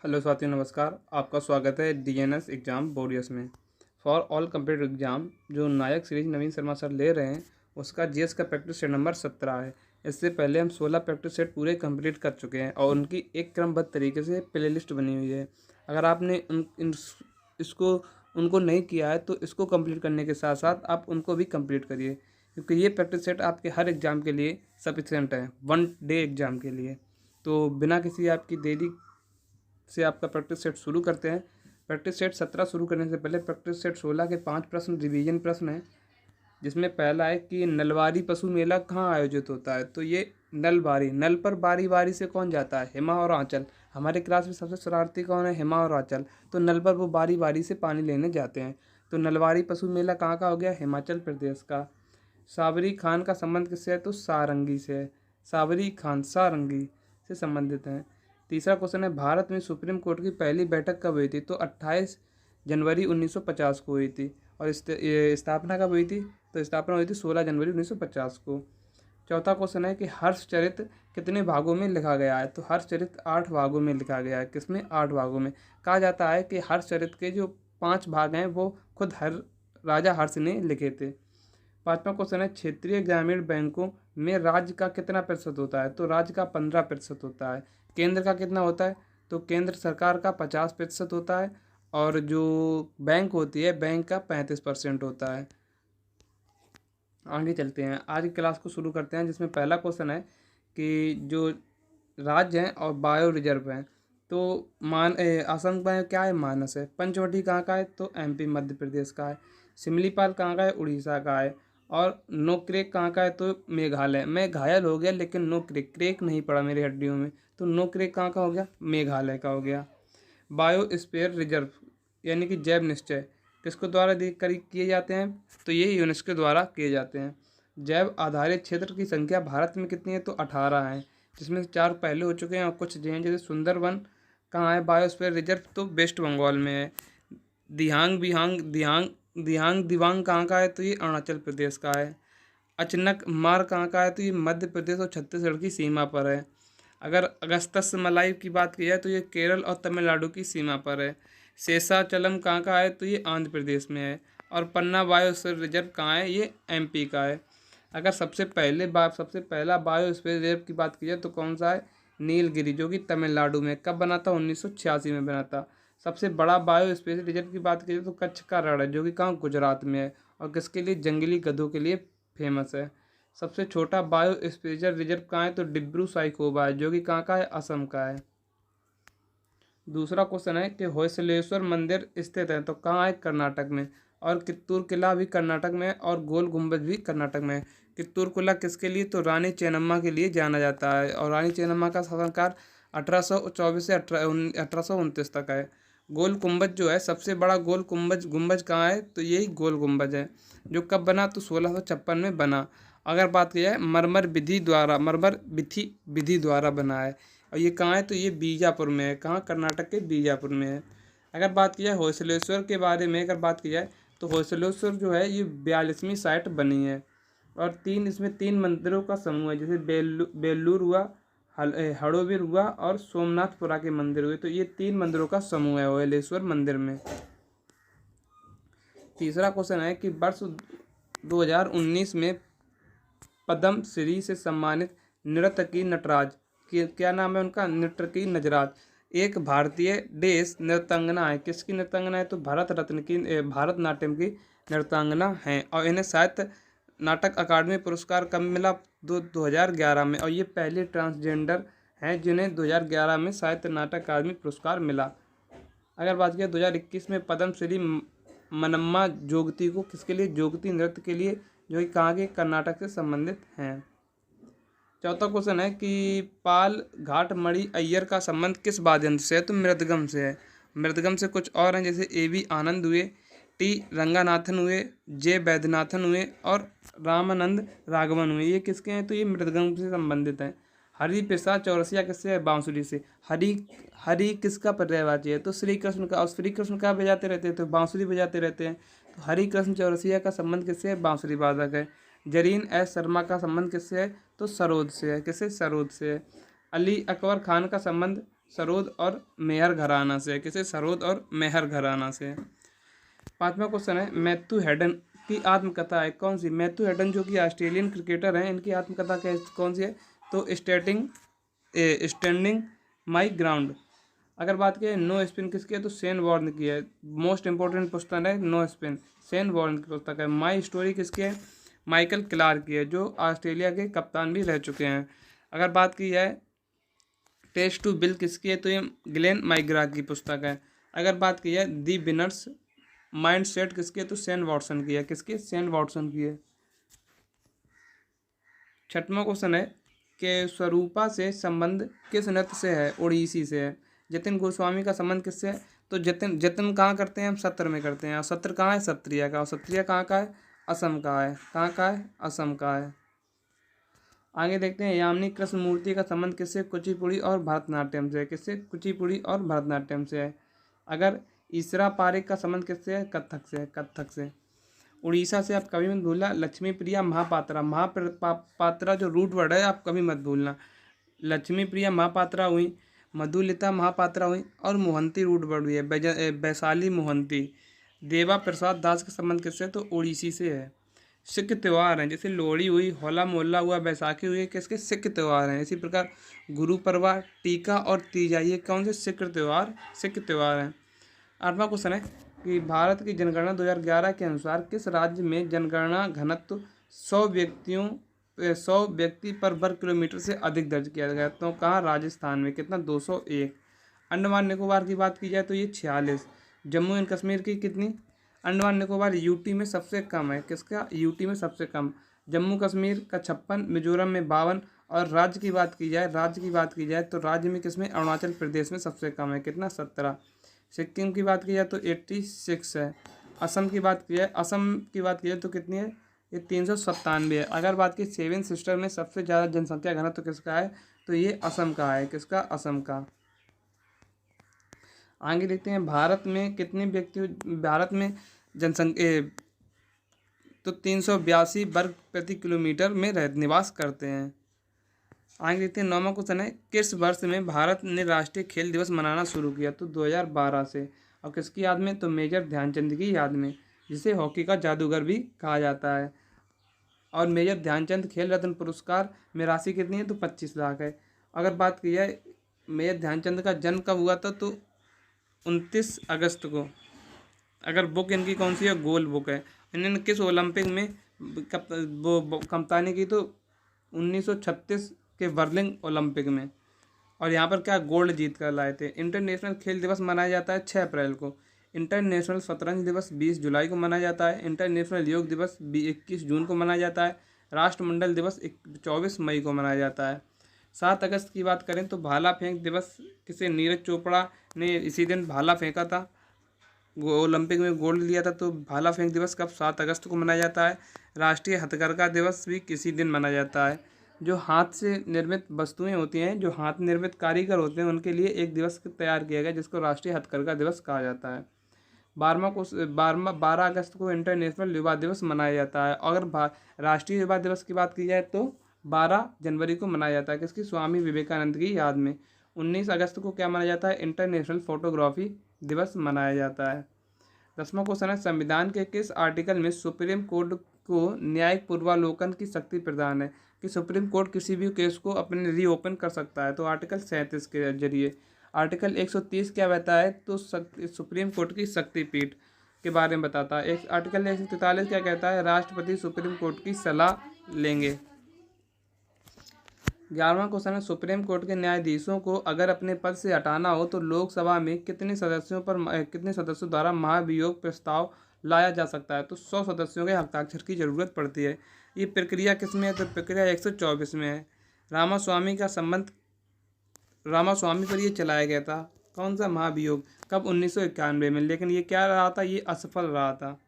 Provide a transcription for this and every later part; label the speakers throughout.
Speaker 1: Hello साथियों, नमस्कार। आपका स्वागत है डीएनएस एग्ज़ाम बोरियस में। फॉर ऑल कम्पिटेटिव एग्ज़ाम जो नायक सीरीज नवीन शर्मा सर ले रहे हैं, उसका जीएस का प्रैक्टिस सेट नंबर 17 है। इससे पहले हम 16 प्रैक्टिस सेट पूरे कंप्लीट कर चुके हैं और उनकी एक क्रमबद्ध तरीके से प्ले लिस्ट बनी हुई है। अगर आपने इसको उनको नहीं किया है तो इसको कंप्लीट करने के साथ साथ आप उनको भी कंप्लीट करिए, क्योंकि ये प्रैक्टिस सेट आपके हर एग्ज़ाम के लिए सफिशिएंट है, वन डे एग्ज़ाम के लिए। तो बिना किसी आपकी देरी से आपका प्रैक्टिस सेट शुरू करते हैं। प्रैक्टिस सेट 17 शुरू करने से पहले प्रैक्टिस सेट 16 के 5 प्रश्न रिवीजन प्रश्न हैं, जिसमें पहला है कि नलवारी पशु मेला कहाँ आयोजित होता है। तो ये नलवारी, नल पर बारी बारी से कौन जाता है? हेमा और आंचल। हमारे क्लास में सबसे शरारती कौन है? हेमा और आंचल। तो नल पर वो बारी बारी से पानी लेने जाते हैं। तो नलवारी पशु मेला कहाँ का हो गया? हिमाचल प्रदेश का। साबरी खान का संबंध किससे है? तो सारंगी से है। साबरी खान सारंगी से संबंधित हैं। तीसरा क्वेश्चन है, भारत में सुप्रीम कोर्ट की पहली बैठक कब हुई थी? तो 28 जनवरी 1950 को हुई थी। और ये स्थापना कब हुई थी? तो स्थापना हुई थी 16 जनवरी 1950 को। चौथा क्वेश्चन है कि हर्षचरित कितने भागों में लिखा गया है? तो हर्षचरित 8 भागों में लिखा गया है। किसमें? 8 भागों में। कहा जाता है कि हर्षचरित के जो 5 भाग हैं वो खुद राजा हर्ष ने लिखे थे। पांचवा क्वेश्चन है, क्षेत्रीय ग्रामीण बैंकों में राज्य का कितना प्रतिशत होता है? तो राज्य का 15% होता है। केंद्र का कितना होता है? तो केंद्र सरकार का 50% होता है और जो बैंक होती है बैंक का 35% होता है। आगे चलते हैं, आज की क्लास को शुरू करते हैं, जिसमें पहला क्वेश्चन है कि जो राज्य हैं और बायो रिजर्व हैं, तो असम का क्या है? मानस है। पंचवटी कहाँ का है? तो एमपी मध्य प्रदेश का है। सिमलीपाल कहाँ का है? उड़ीसा का है। और नोक्रेक कहाँ का है? तो मेघालय। मैं घायल हो गया लेकिन नोक्रेक क्रेक नहीं पड़ा मेरी हड्डियों में, तो नोक्रेक कहाँ का हो गया? मेघालय का हो गया। बायोस्फीयर रिजर्व यानी कि जैव निश्चय किसको द्वारा किए जाते हैं? तो ये यूनेस्को द्वारा किए जाते हैं। जैव आधारित क्षेत्र की संख्या भारत में कितनी है? तो 18 है, जिसमें 4 पहले हो चुके हैं और कुछ जो हैं, जैसे सुंदरवन कहाँ है बायोस्फीयर रिजर्व? तो वेस्ट बंगाल में है। दिहांग बिहांग दिहांग दिहांग दिवांग कहाँ का है? तो ये अरुणाचल प्रदेश का है। अचनक मार कहाँ का है? तो ये मध्य प्रदेश और छत्तीसगढ़ की सीमा पर है। अगर अगस्तस मलाई की बात की जाए तो ये केरल और तमिलनाडु की सीमा पर है। शेषाचलम कहाँ का है? तो ये आंध्र प्रदेश में है। और पन्ना बायोस्फीयर रिजर्व कहाँ है? ये एमपी का है। अगर सबसे पहला बायोस्फीयर रिजर्व की बात की जाए तो कौन सा है? नीलगिरी, जो कि तमिलनाडु में। कब बना था? 1986 में बना था। सबसे बड़ा बायोस्फीयर रिजर्व की बात की जाए तो कच्छ का रण है, जो कि कहाँ? गुजरात में है। और किसके लिए? जंगली गधों के लिए फेमस है। सबसे छोटा बायोस्फीयर रिजर्व कहाँ है? तो डिब्रू साइखोवा है, जो कि कहाँ का है? असम का है। दूसरा क्वेश्चन है कि होयसलेश्वर मंदिर स्थित है, तो कहाँ है? कर्नाटक में। और कित्तूर किला भी कर्नाटक में है और गोल गुम्बद भी कर्नाटक में है। कित्तूर किला किसके लिए? तो रानी चेन्नम्मा के लिए जाना जाता है और रानी चेन्नम्मा का शासनकाल 1824 से 1829 तक है। गोल गुम्बद जो है, सबसे बड़ा गोल गुम्बज गुम्बज कहाँ है? तो यही गोल गुम्बज है, जो कब बना? तो 1656 में बना। अगर बात की जाए मरमर विधि द्वारा बना है। और ये कहाँ है? तो ये बीजापुर में है। कहाँ? कर्नाटक के बीजापुर में है। अगर बात की जाए होयसलेश्वर के बारे में, अगर बात की जाए तो होयसलेश्वर जो है ये 42वीं साइट बनी है और इसमें 3 मंदिरों का समूह है, जैसे बेलूर हुआ, हड़ोबीर हुआ और सोमनाथपुरा के मंदिर हुए। तो ये 3 मंदिरों का समूह है होयसलेश्वर मंदिर में। तीसरा क्वेश्चन है कि वर्ष 2019 में पद्म श्री से सम्मानित नर्तकी नटराज क्या नाम है उनका? नर्तकी नटराज एक भारतीय देश नृत्यांगना है। किसकी नृत्यांगना है? तो भारत नाट्यम की नृत्यांगना है। और इन्हें साहित्य नाटक अकादमी पुरस्कार कब मिला? 2011 में। और ये पहले ट्रांसजेंडर हैं जिन्हें 2011 में साहित्य नाटक अकादमी पुरस्कार मिला। अगर बात की 2021 में पद्मश्री मनम्मा जोगती को किसके लिए? जोगती नृत्य के लिए, जो कि कहाँ के? कर्नाटक से संबंधित हैं। चौथा क्वेश्चन है कि पाल घाट मणि अय्यर का संबंध किस वाद्य यंत्र से है? तो मृदगम से है। मृदगम से कुछ और हैं, जैसे एवी आनंद हुए, टी रंगानाथन हुए, जे वैद्यनाथन हुए और रामानंद राघवन हुए। ये किसके हैं? तो ये मृदगम से संबंधित हैं। हरि प्रसाद चौरसिया किससे है? बांसुरी से। हरि हरि किसका पर्यायवाची है? तो श्री कृष्ण का। और श्री कृष्ण क्या बजाते रहते हैं? तो बांसुरी बजाते रहते हैं। तो हरि कृष्ण चौरसिया का संबंध किससे है? बांसुरी वादक है। जरीन एस शर्मा का संबंध किससे है? तो सरोद से है। किससे? सरोद से है। अली अकबर खान का संबंध सरोद और मेहर घराना से। किसे? सरोद और मेहर घराना से। पांचवा क्वेश्चन है मैथ्यू हेडन की आत्मकथा है कौन सी? मैथ्यू हेडन जो कि ऑस्ट्रेलियन क्रिकेटर हैं, इनकी आत्मकथा कौन सी है? तो स्टैंडिंग माई ग्राउंड। अगर बात करें नो स्पिन किसकी है? तो शेन वॉर्न की है। मोस्ट इंपॉर्टेंट पुस्तक है नो स्पिन, शेन वॉर्न की पुस्तक है। माई स्टोरी किसकी है? माइकल क्लार्क की है, जो ऑस्ट्रेलिया के कप्तान भी रह चुके हैं। अगर बात की जाए टेस्ट टू बिल किसकी है? तो ये ग्लेन मैकग्रा की पुस्तक है। अगर बात की जाए दी विनर्स माइंड सेट किसकी है? तो शेन वॉटसन की है। किसकी? शेन वॉटसन की है। छठवां क्वेश्चन है कि स्वरूपा से संबंध किस नृत्य से है? ओडिसी से है। जतिन गोस्वामी का संबंध किससे है? तो जतिन जतिन कहाँ करते हैं? हम सत्र में करते हैं। और सत्र कहाँ है? सत्रिया का। और सत्रिया कहाँ का है? असम का है। कहाँ का है? असम का है। आगे देखते हैं यामिनी कृष्णमूर्ति का संबंध किससे? कुचिपुड़ी और भरतनाट्यम से। किससे? कुचिपुड़ी और भरतनाट्यम से है। अगर ईसरा पारेख का संबंध किससे है? कथक से। कथक से। उड़ीसा से आप कभी मत भूलना लक्ष्मी प्रिया महापात्रा। महापात्रा जो रूट वर्ड है आप कभी मत भूलना। लक्ष्मी प्रिया महापात्रा हुई, मधुलिता महापात्रा हुई और मोहंती रूट वर्ड हुई है। वैशाली मोहंती। देवा प्रसाद दास का संबंध किससे? तो ओडिसी से है। सिख त्यौहार हैं जैसे लोहड़ी हुई, होला मोहल्ला हुआ, बैसाखी हुई, किसके? सिख त्यौहार हैं। इसी प्रकार गुरु पर्वा, टीका और तीजा ये कौन से सिख त्यौहार हैं। आठवां क्वेश्चन है कि भारत की जनगणना 2011 के अनुसार किस राज्य में जनगणना घनत्व 100 व्यक्ति पर वर्ग किलोमीटर से अधिक दर्ज किया गया? तो कहाँ? राजस्थान में। कितना? 201। अंडमान निकोबार की बात की जाए तो ये 46। जम्मू एंड कश्मीर की कितनी? अंडमान निकोबार यूटी में सबसे कम है। किसका? यूटी में सबसे कम। जम्मू कश्मीर का 56, मिजोरम में 52। और राज्य की बात की जाए तो राज्य में किसमें? अरुणाचल प्रदेश में सबसे कम है। कितना? 17। सिक्किम की बात की जाए तो 86 है। असम की बात की जाए तो कितनी है? ये 397 है। अगर बात की सेवन सिस्टर में सबसे ज़्यादा जनसंख्या घनत्व तो किसका है? तो ये असम का है। किसका? असम का। आगे देखते हैं भारत में कितने व्यक्ति भारत में जनसंख्या तो 382 वर्ग प्रति किलोमीटर में निवास करते हैं। आगे देखते हैं नौवां क्वेश्चन है किस वर्ष में भारत ने राष्ट्रीय खेल दिवस मनाना शुरू किया? तो 2012 से। और किसकी याद में? तो मेजर ध्यानचंद की याद में, जिसे हॉकी का जादूगर भी कहा जाता है। और मेजर ध्यानचंद खेल रत्न पुरस्कार में राशि कितनी है? तो 25 लाख है। अगर बात की जाए मेजर ध्यानचंद का जन्म कब हुआ था? तो 29 अगस्त को। अगर बुक इनकी कौन सी है? गोल बुक है। इन्होंने किस ओलंपिक में कप्तानी की? तो 1936 के बर्लिन ओलंपिक में। और यहाँ पर क्या गोल्ड जीत कर लाए थे। इंटरनेशनल खेल दिवस मनाया जाता है 6 अप्रैल को। इंटरनेशनल शतरंज दिवस 20 जुलाई को मनाया जाता है। इंटरनेशनल योग दिवस 21 जून को मनाया जाता है। राष्ट्रमंडल दिवस 24 मई को मनाया जाता है। 7 अगस्त की बात करें तो भाला फेंक दिवस किसे? नीरज चोपड़ा ने इसी दिन भाला फेंका था, ओलंपिक में गोल्ड लिया था। तो भाला फेंक दिवस कब? 7 अगस्त को मनाया जाता है। राष्ट्रीय हथकरघा दिवस भी किसी दिन मनाया जाता है। जो हाथ से निर्मित वस्तुएं होती हैं, जो हाथ निर्मित कारीगर होते हैं, उनके लिए एक दिवस तैयार किया गया जिसको राष्ट्रीय हथकरघा दिवस कहा जाता है। 12 अगस्त को इंटरनेशनल युवा दिवस मनाया जाता है। अगर राष्ट्रीय युवा दिवस की बात की जाए तो 12 जनवरी को मनाया जाता है। किसकी? स्वामी विवेकानंद की याद में। 19 अगस्त को क्या मनाया जाता है? इंटरनेशनल फोटोग्राफी दिवस मनाया जाता है। 10वां क्वेश्चन है संविधान के किस आर्टिकल में सुप्रीम कोर्ट को न्यायिक पूर्वावलोकन की शक्ति प्रदान है? कि सुप्रीम कोर्ट किसी भी केस को अपने रीओपन कर सकता है। तो आर्टिकल 37 के जरिए। आर्टिकल 130 क्या कहता है? तो सुप्रीम कोर्ट की शक्तिपीठ के बारे में बताता है। आर्टिकल 143 क्या कहता है? राष्ट्रपति सुप्रीम कोर्ट की सलाह लेंगे। 11वां क्वेश्चन है सुप्रीम कोर्ट के न्यायाधीशों को अगर अपने पद से हटाना हो तो लोकसभा में कितने सदस्यों द्वारा महाभियोग प्रस्ताव लाया जा सकता है? तो 100 सदस्यों के हस्ताक्षर की जरूरत पड़ती है। ये प्रक्रिया किस में है? तो प्रक्रिया 124 में है। रामास्वामी पर ये चलाया गया था। कौन सा? महाभियोग। कब? 1991 में। लेकिन ये क्या रहा था? ये असफल रहा था।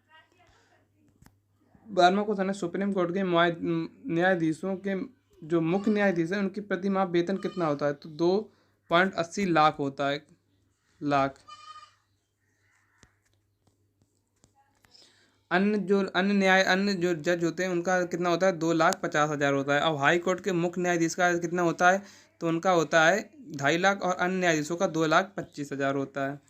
Speaker 1: 12वां क्वेश्चन है सुप्रीम कोर्ट के न्यायाधीशों के जो मुख्य न्यायाधीश हैं उनकी प्रति माह वेतन कितना होता है? तो 2.80 लाख होता है। लाख। अन्य जो जज होते हैं उनका कितना होता है? 2,50,000 होता है। अब हाई कोर्ट के मुख्य न्यायाधीश का कितना होता है? तो उनका होता है 2.5 लाख और अन्य न्यायाधीशों का 2,25,000 होता है।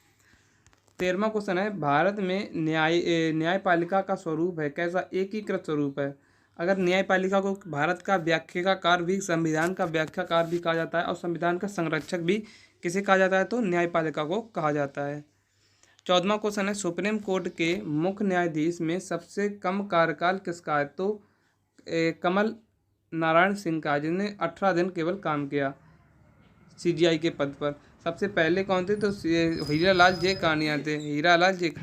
Speaker 1: 13वां क्वेश्चन है, भारत में न्यायपालिका का स्वरूप है कैसा? एकीकृत स्वरूप है। अगर न्यायपालिका को भारत का व्याख्याकार भी, संविधान का व्याख्याकार भी कहा जाता है और संविधान का संरक्षक भी किसे कहा जाता है? तो न्यायपालिका को कहा जाता है। 14वां क्वेश्चन है, सुप्रीम कोर्ट के मुख्य न्यायाधीश में सबसे कम कार्यकाल किसका है? तो कमल नारायण सिंह का, जिन्हें 18 दिन केवल काम किया सीजीआई के पद पर। सबसे पहले कौन थे? तो हीरालाल जे कानिया थे, हीरालाल जे।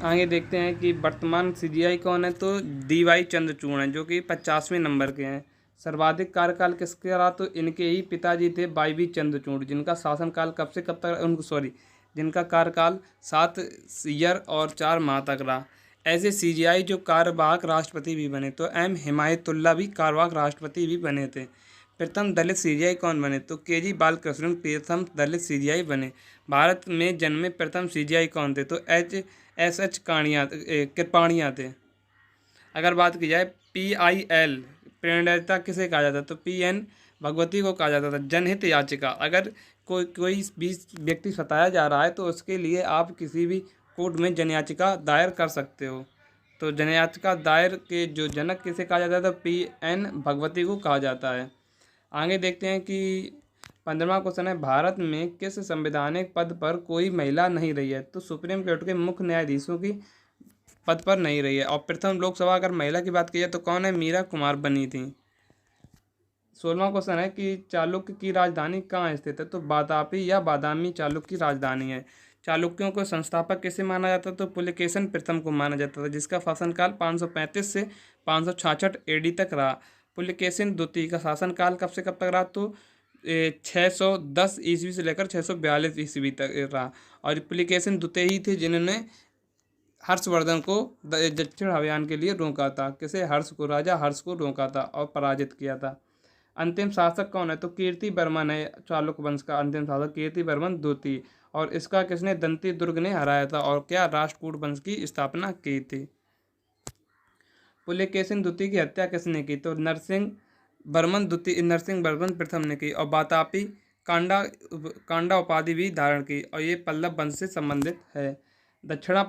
Speaker 1: आगे देखते हैं कि वर्तमान सीजीआई कौन है? तो डीवाई चंद्रचूड़ हैं, जो कि 50वें नंबर के हैं। सर्वाधिक कार्यकाल किसके रहा? तो इनके ही पिताजी थे वाई.वी. चंद्रचूड़, जिनका शासनकाल कब से कब तक, जिनका कार्यकाल 7 ईयर और 4 माह तक रहा। ऐसे सीजीआई जो कार्यवाहक राष्ट्रपति भी बने, तो एम हिमायतुल्लाह भी कार्यवाहक राष्ट्रपति भी बने थे। प्रथम दलित सीजीआई कौन बने? तो के.जी. बालकृष्णन प्रथम दलित सीजीआई बने। भारत में जन्मे प्रथम सीजीआई कौन थे? तो एच कृपाणिया थे। अगर बात की जाए PIL प्रणेता किसे कहा जाता है? तो PN भगवती को कहा जाता था। जनहित याचिका, अगर कोई भी व्यक्ति सताया जा रहा है तो उसके लिए आप किसी भी कोर्ट में जन याचिका दायर कर सकते हो। तो जन याचिका दायर के जो जनक किसे कहा जाता है? तो PN भगवती को कहा जाता है। आगे देखते हैं कि 15वां क्वेश्चन है, भारत में किस संवैधानिक पद पर कोई महिला नहीं रही है? तो सुप्रीम कोर्ट के मुख्य न्यायाधीशों की पद पर नहीं रही है। और प्रथम लोकसभा अगर महिला की बात की जाए तो कौन है? मीरा कुमार बनी थी। 16वां क्वेश्चन है कि चालुक्य की राजधानी कहाँ स्थित है? तो वातापी या बादामी चालुक्य की राजधानी है। चालुक्यों को संस्थापक किसे माना जाता है? तो पुलकेशिन प्रथम को माना जाता था, जिसका शासनकाल 535 से 566 AD तक रहा। पुलकेशिन द्वितीय का शासनकाल कब से कब तक रहा? तो 610 ईस्वी से लेकर 642 ईस्वी तक रहा। और पुलकेशिन द्वितीय ही थे जिन्होंने हर्षवर्धन को दक्षिण अभियान के लिए रोका था। किसे? राजा हर्ष को रोका था और पराजित किया था। अंतिम शासक कौन है? तो कीर्ति वर्मन है। चालुक्य वंश का अंतिम शासक कीर्ति वर्मन द्वितीय। और इसका किसने? दंती दुर्ग ने हराया था और क्या? राष्ट्रकूट वंश की स्थापना की थी। पुलकेशिन द्वितीय की हत्या किसने की? तो नरसिंह वर्मन प्रथम ने की। और वातापी कांडा उपाधि भी धारण की, और ये पल्लव वंश से संबंधित है। दक्षिणा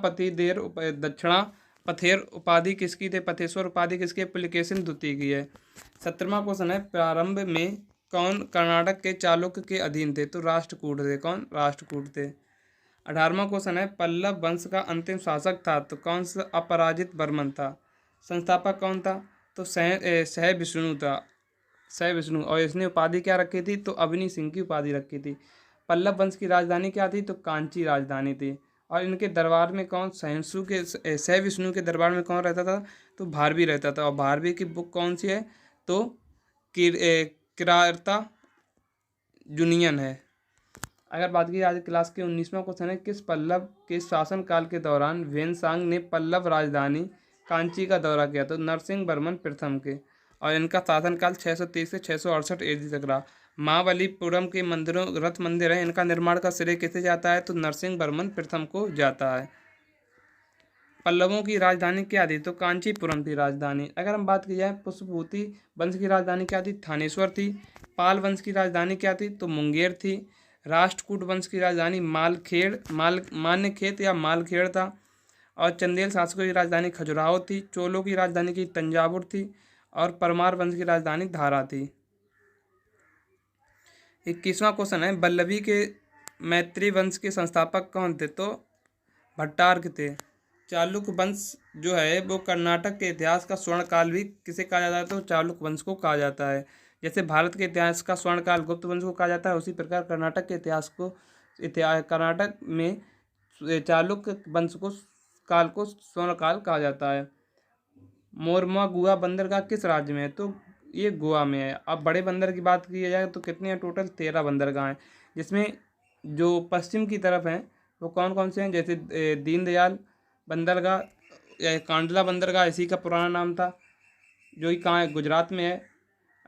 Speaker 1: पथेर उपाधि किसकी थे? पथेश्वर उपाधि किसकी? पुलकेशिन द्वितीय की है। 17वां क्वेश्चन है, प्रारंभ में कौन कर्नाटक के चालुक्य के अधीन थे? तो राष्ट्रकूट थे। कौन? राष्ट्रकूट थे। 18वां क्वेश्चन है, पल्लव वंश का अंतिम शासक था तो कौन सा? अपराजित वर्मन था। संस्थापक कौन था? तो सह विष्णु था। सह विष्णु। और इसने उपाधि क्या रखी थी? तो अवनी सिंह की उपाधि रखी थी। पल्लव वंश की राजधानी क्या थी? तो कांची राजधानी थी। और इनके दरबार में कौन? सह विष्णु के दरबार में कौन रहता था? तो भारवी रहता था। और भारवी की बुक कौन सी है? तो किरारता यूनियन है। अगर बात की आज क्लास के 19वां क्वेश्चन है, किस पल्लव के शासनकाल के दौरान वेनसांग ने पल्लव राजधानी कांची का दौरा किया? तो नरसिंह वर्मन प्रथम के। और इनका शासनकाल 630 से 668 AD तक रहा। महाबलीपुरम के रथ मंदिर है, इनका निर्माण का श्रेय किसे जाता है? तो नरसिंह वर्मन प्रथम को जाता है। पल्लवों की राजधानी क्या थी? तो कांचीपुरम थी राजधानी। अगर हम बात की जाए पुष्पभूति वंश की राजधानी क्या थी? थानेश्वर थी। पाल वंश की राजधानी क्या थी? तो मुंगेर थी। राष्ट्रकूट वंश की राजधानी मान्यखेत या मालखेड़ था। और चंदेल शासकों की राजधानी खजुराहो थी। चोलों की राजधानी की तंजावुर थी। और परमार वंश की राजधानी धारा थी। 21वां क्वेश्चन है, वल्लभी के मैत्री वंश के संस्थापक कौन थे? तो भट्टार्क थे। चालुक्य वंश जो है वो कर्नाटक के इतिहास का स्वर्ण काल भी किसे कहा जाता है? तो चालुक्य वंश को कहा जाता है। जैसे भारत के इतिहास का स्वर्ण काल गुप्त वंश को कहा जाता है, उसी प्रकार कर्नाटक के कर्नाटक में चालुक्य वंश को स्वर्ण काल कहा जाता है। मोरमा गोवा बंदरगाह किस राज्य में है? तो ये गोवा में है। अब बड़े बंदर की बात की जाए तो कितने हैं? टोटल 13 बंदरगाह हैं, जिसमें जो पश्चिम की तरफ हैं वो कौन कौन से हैं? जैसे दीनदयाल बंदरगाह या कांडला बंदरगाह, इसी का पुराना नाम था, जो कि कहाँ है? गुजरात में है।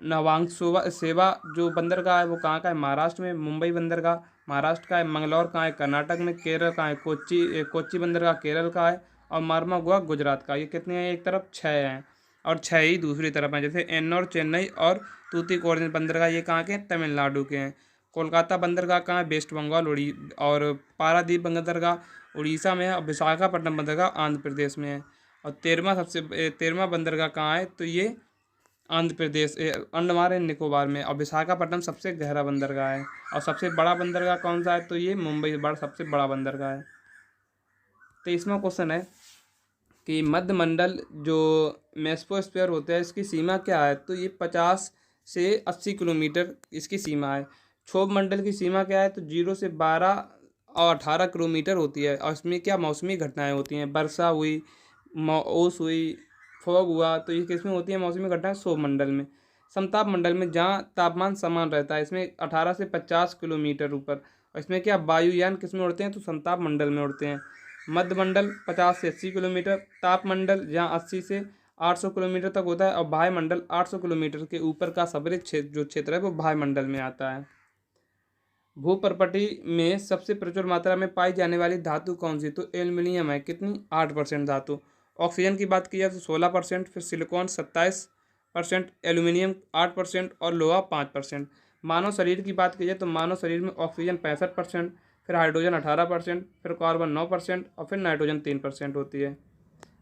Speaker 1: नवांग सेवा जो बंदरगाह है वो कहाँ का है? महाराष्ट्र में। मुंबई बंदरगाह महाराष्ट्र का है। मंगलौर कहाँ है? कर्नाटक में। केरल कहाँ है? कोच्चि बंदरगाह केरल का है। और मार्मा गोवा गुजरात का। ये कितने हैं? एक तरफ 6 हैं। और 6 ही दूसरी तरफ हैं, जैसे एन्नौर चेन्नई और तूतीकोरिन बंदरगाह ये कहाँ के हैं, तमिलनाडु के हैं। कोलकाता बंदरगाह कहाँ है, वेस्ट बंगाल और पारादीप बंदरगाह उड़ीसा में है, और विशाखापट्टनम बंदरगाह आंध्र प्रदेश में है। और 13वां बंदरगाह कहाँ है, तो ये आंध्र प्रदेश अंडमान एंड निकोबार में। और विशाखापट्टनम सबसे गहरा बंदरगाह है। और सबसे बड़ा बंदरगाह कौन सा है, तो ये मुंबई सबसे बड़ा बंदरगाह है। 23वां क्वेश्चन है कि मध्य मंडल जो मेसोस्फीयर होता है इसकी सीमा क्या है, तो ये 50 से 80 किलोमीटर इसकी सीमा है। क्षोभ मंडल की सीमा क्या है, तो 0 से 12 और 18 किलोमीटर होती है। और इसमें क्या मौसमी घटनाएं होती हैं, वर्षा हुई, ओस हुई, फॉग हुआ, तो ये किसमें होती है मौसमी घटनाएं, क्षोभ मंडल में। समताप मंडल में जहाँ तापमान समान रहता है, इसमें 18 से 50 किलोमीटर ऊपर। और इसमें क्या वायुयान किसमें उड़ते हैं, तो समताप मंडल में उड़ते हैं। मध्य मंडल 50 से 80 किलोमीटर, ताप मंडल जहाँ 80 से 800 किलोमीटर तक होता है, और वायुमंडल 800 किलोमीटर के ऊपर का सबरे जो क्षेत्र है वो वायुमंडल में आता है। भूपर्पटी में सबसे प्रचुर मात्रा में पाई जाने वाली धातु कौन सी, तो एल्युमिनियम है, कितनी 8% धातु। ऑक्सीजन की बात की जाए तो 16%, फिर सिलिकॉन 27%, एल्युमिनियम 8% और लोहा 5%। मानव शरीर की बात की जाए तो मानव शरीर में ऑक्सीजन 65%, फिर हाइड्रोजन 18%, फिर कार्बन 9% और फिर नाइट्रोजन 3% होती है।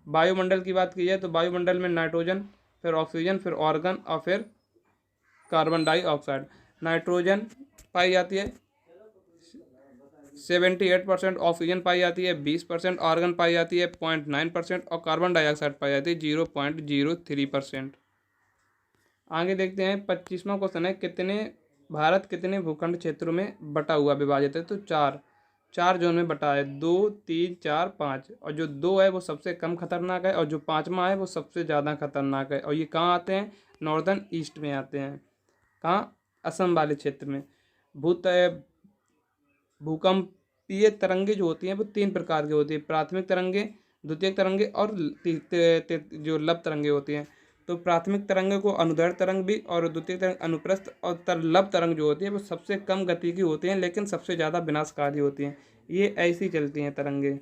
Speaker 1: वायुमंडल की बात की जाए तो वायुमंडल में नाइट्रोजन, फिर ऑक्सीजन, फिर ऑर्गन और फिर कार्बन डाइऑक्साइड। नाइट्रोजन पाई जाती है 78%, ऑक्सीजन पाई जाती है 20%, ऑर्गन पाई जाती है 0.9% और कार्बन डाइऑक्साइड पाई जाती है 0.03%। आगे देखते हैं 25वां क्वेश्चन है, भारत कितने भूखंड क्षेत्रों में बटा हुआ विभाजित है, तो चार जोन में बटा है, 2, 3, 4, 5। और जो 2 है वो सबसे कम खतरनाक है, और जो 5वां है वो सबसे ज़्यादा खतरनाक है। और ये कहाँ आते हैं, नॉर्दर्न ईस्ट में आते हैं। कहाँ, असम वाले क्षेत्र में। भूकंपीय तरंगे जो होती हैं वो 3 प्रकार की होती है, प्राथमिक तरंगे, द्वितीयक तरंगे और जो लव तरंगे होती हैं। तो प्राथमिक तरंगे को अनुदैर्ध्य तरंग भी, और द्वितीयक तरंग अनुप्रस्थ, और लव तरंग जो होती है वो सबसे कम गति की होती हैं लेकिन सबसे ज़्यादा विनाशकारी होती हैं। ये ऐसी चलती हैं तरंगे।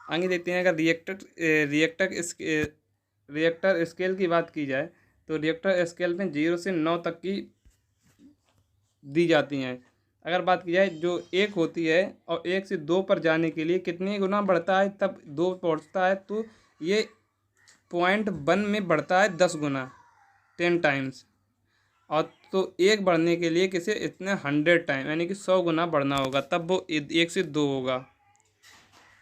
Speaker 1: आगे देखते हैं, अगर रिएक्टर स्केल की बात की जाए तो रिएक्टर स्केल में 0 से 9 तक की दी जाती हैं। अगर बात की जाए जो 1 होती है और 1 से 2 पर जाने के लिए कितने गुना बढ़ता है तब 2 पहुँचता है, तो ये 0.1 में बढ़ता है 10 गुना, 10 टाइम्स। और तो 1 बढ़ने के लिए किसे इतने 100 टाइम यानी कि 100 गुना बढ़ना होगा, तब वो 1 से 2 होगा।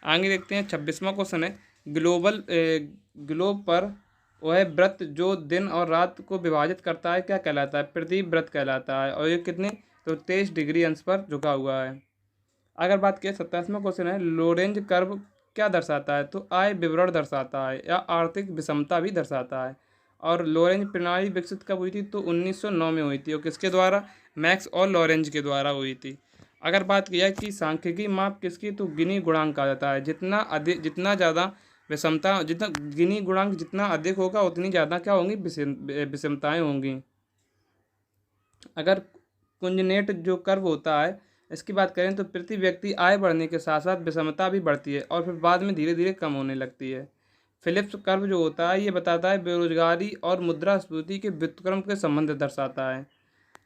Speaker 1: आगे देखते हैं 26वां क्वेश्चन है, ग्लोब पर वह वृत्त जो दिन और रात को विभाजित करता है क्या कहलाता है, पृथ्वी वृत्त कहलाता है। और ये कितने, तो 23 डिग्री अंश पर झुका हुआ है। अगर बात करें 27वां क्वेश्चन है, लोरेंज कर्व क्या दर्शाता है, तो आय विवरण दर्शाता है या आर्थिक विषमता भी दर्शाता है। और लोरेंज प्रणाली विकसित कब हुई थी, तो 1909 में हुई थी, और किसके द्वारा, मैक्स और लोरेंज के द्वारा हुई थी। अगर बात की जाए कि सांख्यिकी माप किसकी, तो गिनी गुणांक कहा जाता है। जितना ज़्यादा विषमता, जितना गिनी गुणांक जितना अधिक होगा उतनी ज़्यादा क्या होंगी, विषमताएँ होंगी। अगर कुंजनेट जो कर्व होता है इसकी बात करें तो प्रति व्यक्ति आय बढ़ने के साथ साथ विषमता भी बढ़ती है और फिर बाद में धीरे धीरे कम होने लगती है। फिलिप्स कर्व जो होता है ये बताता है बेरोजगारी और मुद्रास्फीति के व्युत्क्रम के संबंध दर्शाता है।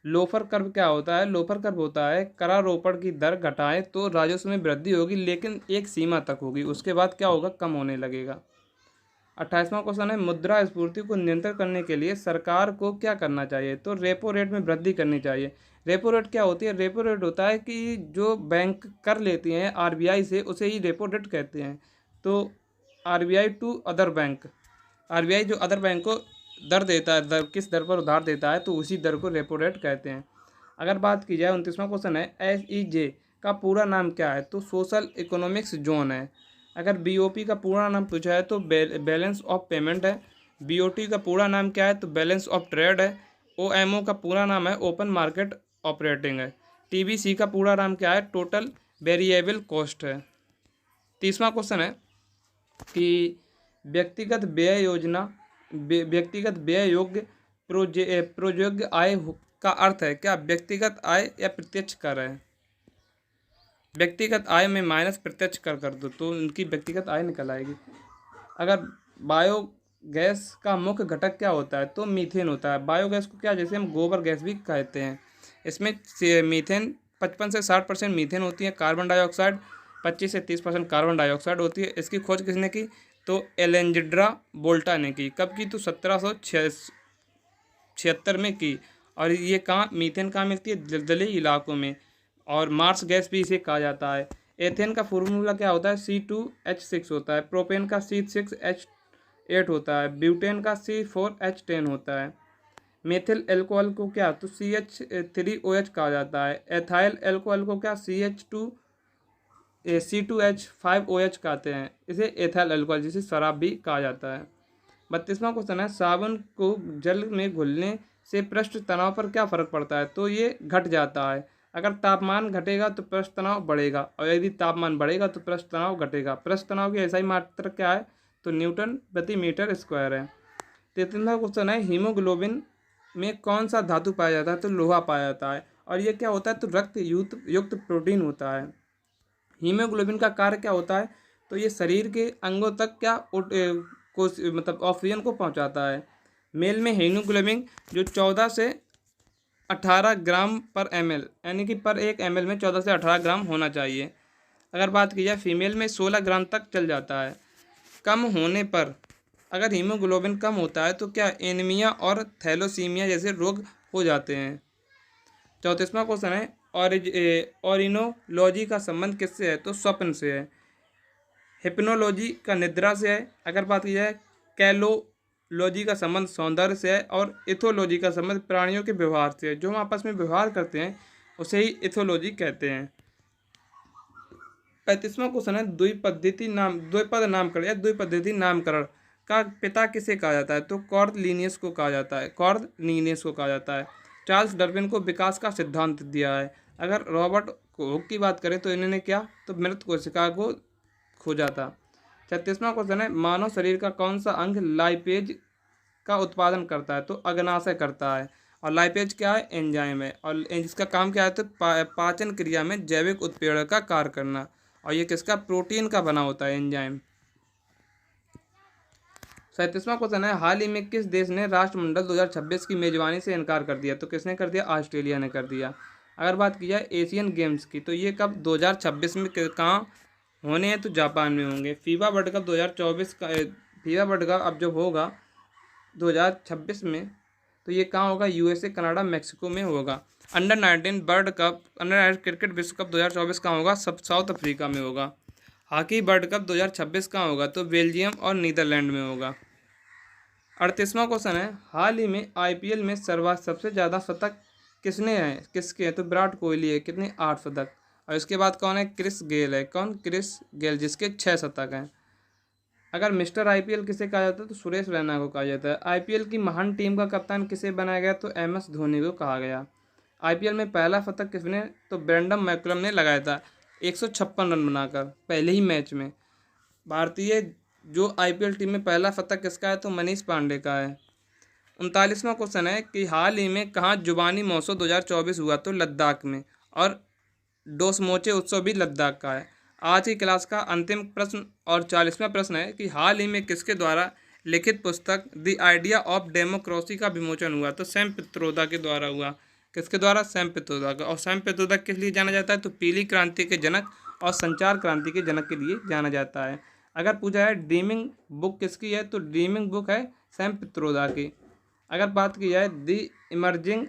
Speaker 1: लोफर कर्व क्या होता है, लोफर कर्व होता है करारोपण की दर घटाएं तो राजस्व में वृद्धि होगी लेकिन एक सीमा तक होगी, उसके बाद क्या होगा, कम होने लगेगा। 28वां क्वेश्चन है, मुद्रास्फीति को नियंत्रण करने के लिए सरकार को क्या करना चाहिए, तो रेपो रेट में वृद्धि करनी चाहिए। रेपो रेट क्या होती है, रेपो रेट होता है कि जो बैंक कर लेती हैं आरबीआई से उसे ही रेपो रेट कहते हैं। तो RBI to other bank, RBI जो अदर बैंक को दर देता है, किस दर पर उधार देता है तो उसी दर को रेपो रेट कहते हैं। अगर बात की जाए 29वां क्वेश्चन है, SEJ का पूरा नाम क्या है, तो सोशल इकोनॉमिक्स जोन है। अगर BOP का पूरा नाम पूछा है तो बैलेंस ऑफ पेमेंट है। BOT का पूरा नाम क्या है, तो बैलेंस ऑफ ट्रेड है। OMO का पूरा नाम है ओपन मार्केट ऑपरेटिंग है। TBC का पूरा नाम क्या है, टोटल वेरिएबल कॉस्ट है। 30वां क्वेश्चन है कि व्यक्तिगत व्यय योग्य प्रोयोज्य आय का अर्थ है क्या, व्यक्तिगत आय या प्रत्यक्ष कर है। व्यक्तिगत आय में माइनस प्रत्यक्ष कर दो तो उनकी व्यक्तिगत आय निकल आएगी। अगर बायोगैस का मुख्य घटक क्या होता है तो मीथेन होता है। बायोगैस को क्या जैसे हम गोबर गैस भी कहते हैं। इसमें मीथेन 55 से 60% मीथेन होती है, कार्बन डाइऑक्साइड 25 से 30% कार्बन डाइऑक्साइड होती है। इसकी खोज किसने की तो एलेंजेंड्रा वोल्टा ने की। कब की तो 1776 में की। और ये कहाँ मीथेन कहाँ मिलती है दलदली इलाकों में। और मार्स गैस भी इसे कहा जाता है। एथेन का फॉर्मूला क्या होता है C2H6 होता है। प्रोपेन का C6H8 होता है। ब्यूटेन का C4H10 होता है। मेथिल एल्कोहल को क्या तो CH3OH कहा जाता है। एथाइल एल्कोहल को क्या C2H5OH कहते हैं। इसे एथाइल अल्कोहल जिसे शराब भी कहा जाता है। 32वां क्वेश्चन है साबुन को जल में घुलने से पृष्ठ तनाव पर क्या फर्क पड़ता है तो ये घट जाता है। अगर तापमान घटेगा तो पृष्ठ तनाव बढ़ेगा और यदि तापमान बढ़ेगा तो पृष्ठ तनाव घटेगा। पृष्ठ तनाव की ऐसा ही मात्रा क्या है तो न्यूटन प्रति मीटर स्क्वायर है। 33वां क्वेश्चन है हीमोग्लोबिन में कौन सा धातु पाया जाता है तो लोहा पाया जाता है। और ये क्या होता है तो रक्त युक्त प्रोटीन होता है। हीमोग्लोबिन का कार्य क्या होता है तो ये शरीर के अंगों तक क्या मतलब ऑक्सीजन को पहुंचाता है। मेल में हीमोग्लोबिन जो 14 से 18 ग्राम पर ml यानी कि पर 1 ml में 14 से 18 ग्राम होना चाहिए। अगर बात की जाए फीमेल में 16 ग्राम तक चल जाता है। कम होने पर अगर हीमोग्लोबिन कम होता है तो क्या एनीमिया और थैलोसीमिया जैसे रोग हो जाते हैं। 34वां क्वेश्चन है ऑरिनोलॉजी का संबंध किससे है तो स्वप्न से है। हिप्नोलॉजी का निद्रा से है। अगर बात की जाए कैलोलॉजी का संबंध सौंदर्य से है। और इथोलॉजी का संबंध प्राणियों के व्यवहार से है। जो हम आपस में व्यवहार करते हैं उसे ही इथोलॉजी कहते हैं। 35वां क्वेश्चन है द्विपद नामकरण या द्विपद्धति नामकरण का पिता किसे कहा जाता है तो कॉर्नलिनियस को कहा जाता है। कॉर्नलिनियस को कहा जाता है। चार्ल्स डार्विन को विकास का सिद्धांत दिया है। अगर रॉबर्ट कोक की बात करें तो इन्होंने क्या तो मृत कोशिका को खोजा था। 36वां क्वेश्चन है मानव शरीर का कौन सा अंग लाइपेज का उत्पादन करता है तो अग्नाशय करता है। और लाइपेज क्या है एंजाइम है और जिसका काम क्या है तो पाचन क्रिया में जैविक उत्प्रेरक का कार्य करना। और ये किसका प्रोटीन का बना होता है एंजाइम। 37वां क्वेश्चन है हाल ही में किस देश ने राष्ट्रमंडल 2026 की मेजबानी से इनकार कर दिया तो किसने कर दिया ऑस्ट्रेलिया ने कर दिया। अगर बात की जाए एशियन गेम्स की तो ये कब 2026 में कहाँ होने हैं तो जापान में होंगे। फीफा वर्ल्ड कप 2024 का फीफा वर्ल्ड कप अब जब होगा 2026 में तो ये कहाँ होगा USA कनाडा मैक्सिको में होगा। अंडर 19 क्रिकेट विश्व कप 2024 कहाँ होगा सब साउथ अफ्रीका में होगा। हॉकी वर्ल्ड कप 2026 कहाँ होगा तो बेल्जियम और नीदरलैंड में होगा। 38वां क्वेश्चन है हाल ही में IPL में सबसे ज़्यादा शतक किसने हैं किसके हैं तो विराट कोहली है कितने 8 शतक। और इसके बाद कौन है क्रिस गेल है। कौन क्रिस गेल जिसके 6 शतक हैं। अगर मिस्टर IPL किसे कहा जाता है तो सुरेश रैना को कहा जाता है। IPL की महान टीम का कप्तान किसे बनाया गया तो MS धोनी को कहा गया। IPL में पहला शतक किसने तो ब्रेंडम मैकुलम ने लगाया था 156 रन बनाकर पहले ही मैच में। भारतीय जो IPL टीम में पहला शतक किसका है तो मनीष पांडे का है। 39वां क्वेश्चन है कि हाल ही में कहाँ जुबानी महोत्सव 2024 हुआ तो लद्दाख में। और डोसमोचे उत्सव भी लद्दाख का है। आज की क्लास का अंतिम प्रश्न और 40वां प्रश्न है कि हाल ही में किसके द्वारा लिखित पुस्तक द आइडिया ऑफ डेमोक्रेसी का विमोचन हुआ तो सैम पित्रोदा के द्वारा हुआ। किसके द्वारा सैम पित्रोदा का। और सैम पित्रोदा किस लिए जाना जाता है तो पीली क्रांति के जनक और संचार क्रांति के जनक के लिए जाना जाता है। अगर पूछा है ड्रीमिंग बुक किसकी है तो ड्रीमिंग बुक है सैम पित्रोदा की। अगर बात की जाए the emerging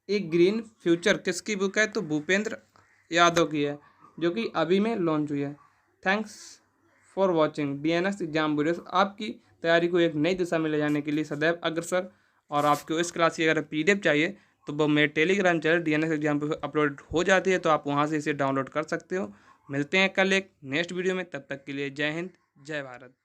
Speaker 1: A green future किसकी बुक है तो भूपेंद्र यादव की है जो कि अभी में लॉन्च हुई है। Thanks for watching DNS exam videos आपकी तैयारी को एक नई दिशा में ले जाने के लिए सदैव अग्रसर। और आपको इस क्लास की अगर PDF चाहिए तो वो मेरे टेलीग्राम चैनल DNS एग्जाम पर अपलोड हो जाती है तो आप वहाँ से इसे डाउनलोड कर सकते हो। मिलते हैं कल एक नेक्स्ट वीडियो में, तब तक के लिए जय हिंद जय भारत।